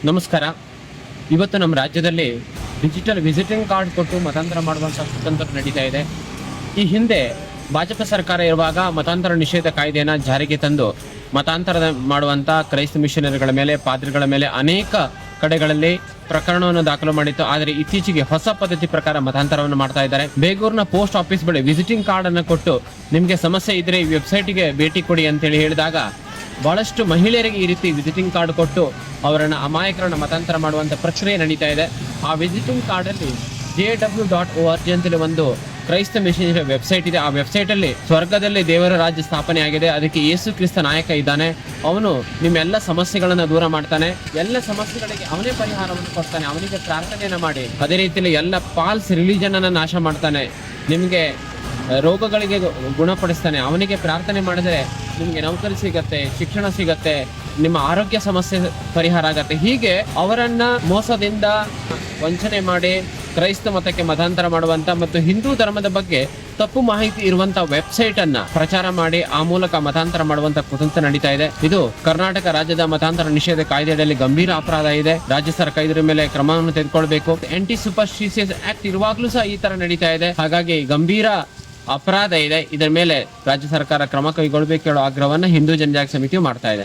ನಮಸ್ಕಾರ. ಇವತ್ತು ನಮ್ಮ ರಾಜ್ಯದಲ್ಲಿ ಡಿಜಿಟಲ್ ವಿಸಿಟಿಂಗ್ ಕಾರ್ಡ್ ಕೊಟ್ಟು ಮತಾಂತರ ಮಾಡುವಂಥ ಕುತಂತ್ರ ನಡೀತಾ ಇದೆ. ಈ ಹಿಂದೆ ಭಾಜಪ ಸರ್ಕಾರ ಇರುವಾಗ ಮತಾಂತರ ನಿಷೇಧ ಕಾಯ್ದೆಯನ್ನು ಜಾರಿಗೆ ತಂದು ಮತಾಂತರ ಮಾಡುವಂಥ ಕ್ರೈಸ್ತ ಮಿಷನರಿಗಳ ಮೇಲೆ, ಪಾದ್ರಿಗಳ ಮೇಲೆ ಅನೇಕ ಕಡೆಗಳಲ್ಲಿ ಪ್ರಕರಣವನ್ನು ದಾಖಲು ಮಾಡಿತ್ತು. ಆದರೆ ಇತ್ತೀಚೆಗೆ ಹೊಸ ಪದ್ಧತಿ ಪ್ರಕಾರ ಮತಾಂತರವನ್ನು ಮಾಡ್ತಾ ಇದ್ದಾರೆ. ಬೇಗೂರಿನ ಪೋಸ್ಟ್ ಆಫೀಸ್ ಬಳಿ ವಿಸಿಟಿಂಗ್ ಕಾರ್ಡ್ ಅನ್ನು ಕೊಟ್ಟು ನಿಮಗೆ ಸಮಸ್ಯೆ ಇದ್ರೆ ಈ ವೆಬ್ಸೈಟ್ಗೆ ಭೇಟಿ ಕೊಡಿ ಅಂತೇಳಿ ಹೇಳಿದಾಗ ಬಹಳಷ್ಟು ಮಹಿಳೆಯರಿಗೆ ಈ ರೀತಿ ವಿಸಿಟಿಂಗ್ ಕಾರ್ಡ್ ಕೊಟ್ಟು ಅವರನ್ನು ಅಮಾಯಕರನ್ನು ಮತಾಂತರ ಮಾಡುವಂಥ ಪ್ರಕ್ರಿಯೆ ನಡೀತಾ ಇದೆ. ಆ ವಿಸಿಟಿಂಗ್ ಕಾರ್ಡಲ್ಲಿ JW.org ಅಂತೇಳಿ ಒಂದು ಕ್ರೈಸ್ತ ಮಿಷನರಿ ವೆಬ್ಸೈಟ್ ಇದೆ. ಆ ವೆಬ್ಸೈಟಲ್ಲಿ ಸ್ವರ್ಗದಲ್ಲಿ ದೇವರ ರಾಜ್ಯ ಸ್ಥಾಪನೆ ಆಗಿದೆ, ಅದಕ್ಕೆ ಯೇಸು ಕ್ರಿಸ್ತ ನಾಯಕ ಇದ್ದಾನೆ, ಅವನು ನಿಮ್ಮೆಲ್ಲ ಸಮಸ್ಯೆಗಳನ್ನು ದೂರ ಮಾಡ್ತಾನೆ, ಎಲ್ಲ ಸಮಸ್ಯೆಗಳಿಗೆ ಅವನೇ ಪರಿಹಾರವನ್ನು ಕೊಡ್ತಾನೆ, ಅವನಿಗೆ ಪ್ರಾರ್ಥನೆಯನ್ನು ಮಾಡಿ ಅದೇ ರೀತಿಯಲ್ಲಿ ಎಲ್ಲ ಫಾಲ್ಸ್ ರಿಲಿಜನ್ ಅನ್ನು ನಾಶ ಮಾಡ್ತಾನೆ, ನಿಮಗೆ ರೋಗಗಳಿಗೆ ಗುಣಪಡಿಸ್ತಾನೆ, ಅವನಿಗೆ ಪ್ರಾರ್ಥನೆ ಮಾಡಿದ್ರೆ ನಿಮಗೆ ನೌಕರಿ ಸಿಗತ್ತೆ, ಶಿಕ್ಷಣ ಸಿಗತ್ತೆ, ನಿಮ್ಮ ಆರೋಗ್ಯ ಸಮಸ್ಯೆ ಪರಿಹಾರ ಆಗತ್ತೆ. ಹೀಗೆ ಅವರನ್ನ ಮೋಸದಿಂದ ವಂಚನೆ ಮಾಡಿ ಕ್ರೈಸ್ತ ಮತಕ್ಕೆ ಮತಾಂತರ ಮಾಡುವಂತ ಮತ್ತು ಹಿಂದೂ ಧರ್ಮದ ಬಗ್ಗೆ ತಪ್ಪು ಮಾಹಿತಿ ಇರುವಂತ ವೆಬ್ಸೈಟ್ ಅನ್ನ ಪ್ರಚಾರ ಮಾಡಿ ಆ ಮೂಲಕ ಮತಾಂತರ ಮಾಡುವಂತ ಕುತಂತ್ರ ನಡೀತಾ ಇದೆ. ಇದು ಕರ್ನಾಟಕ ರಾಜ್ಯದ ಮತಾಂತರ ನಿಷೇಧ ಕಾಯ್ದೆಯಲ್ಲಿ ಗಂಭೀರ ಅಪರಾಧ ಇದೆ. ರಾಜ್ಯ ಸರ್ಕಾರ ಇದರ ಮೇಲೆ ಕ್ರಮವನ್ನು ತೆಗೆದುಕೊಳ್ಬೇಕು. ಆಂಟಿ ಸೂಪರ್ಸ್ಟಿಷಿಯಸ್ ಆಕ್ಟ್ ಇರುವಾಗ್ಲೂ ಸಹ ಈ ತರ ನಡೀತಾ ಇದೆ. ಹಾಗಾಗಿ ಗಂಭೀರ ಅಪರಾಧ ಇದೆ. ಇದರ ಮೇಲೆ ರಾಜ್ಯ ಸರ್ಕಾರ ಕ್ರಮ ಕೈಗೊಳ್ಳಬೇಕು ಹೇಳೋ ಆಗ್ರಹವನ್ನ ಹಿಂದೂ ಜನಜಾಗೃತಿ ಸಮಿತಿಯು ಮಾಡ್ತಾ ಇದೆ.